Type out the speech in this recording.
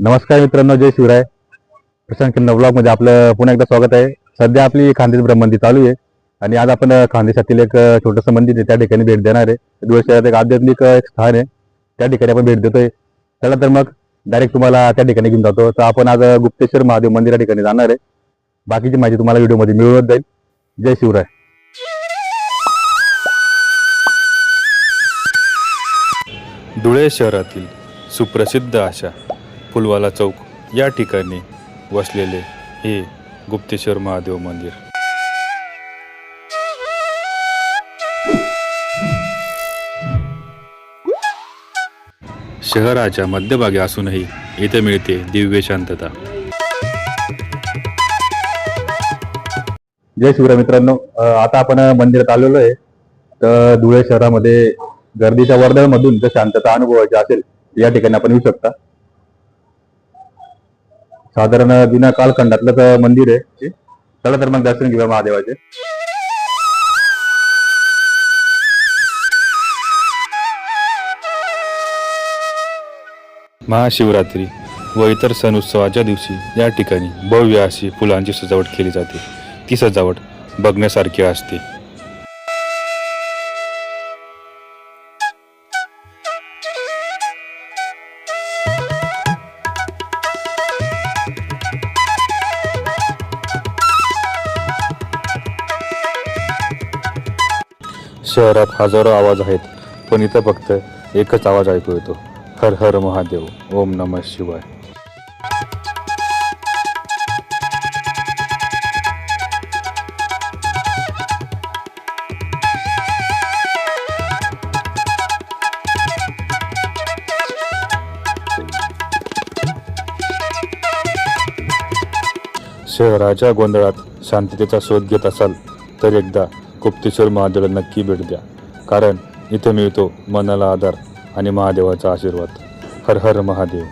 नमस्कार मित्रांनो, जय शिवराय. प्रशांत किन्नर ब्लॉगमध्ये आपलं पुन्हा एकदा स्वागत आहे. सध्या आपली खानदेश ब्रह्मंदिर चालू आहे आणि आज आपण खानदेशातील एक छोटंसं मंदिर आहे त्या ठिकाणी भेट देणार आहे. धुळे शहरात एक आध्यात्मिक एक स्थान आहे, त्या ठिकाणी आपण भेट देतोय. चला तर मग डायरेक्ट तुम्हाला त्या ठिकाणी घेऊन जातो. तर आपण आज गुप्तेश्वर महादेव मंदिरा ठिकाणी जाणार आहे. बाकीची माहिती तुम्हाला व्हिडिओमध्ये मिळवत जाईल. जय शिवराय. धुळे शहरातील सुप्रसिद्ध अशा फुलवाला चौक या ठिकाणी वसलेले हे गुप्तेश्वर महादेव मंदिर. शहराच्या मध्यभागी असूनही इथे मिळते दिव्य शांतता. जय शिवराय मित्रांनो, आता आपण मंदिरात आलेलो आहे. तर धुळे शहरामध्ये गर्दीच्या वर्दळमधून जर शांतता अनुभवायची असेल या ठिकाणी आपण येऊ शकता. साधारण जुन्या कालखंडातलं मंदिर आहे. चला तर मग दर्शन घेऊया महादेवाचे. महाशिवरात्री व इतर सण उत्सवाच्या दिवशी या ठिकाणी भव्य अशी फुलांची सजावट केली जाते. ती सजावट बघण्यासारखी असते. शहरात हजारो आवाज आहेत, पण इथं फक्त एकच आवाज ऐकू येतो, हर हर महादेव, ओम नमः शिवाय. शहराच्या गोंधळात शांततेचा शोध घेत असाल तर एकदा गुप्तेश्वर महादेवाला नक्की भेट द्या, कारण इथे मिळतो मनाला आधार आणि महादेवाचा आशीर्वाद. हर हर महादेव.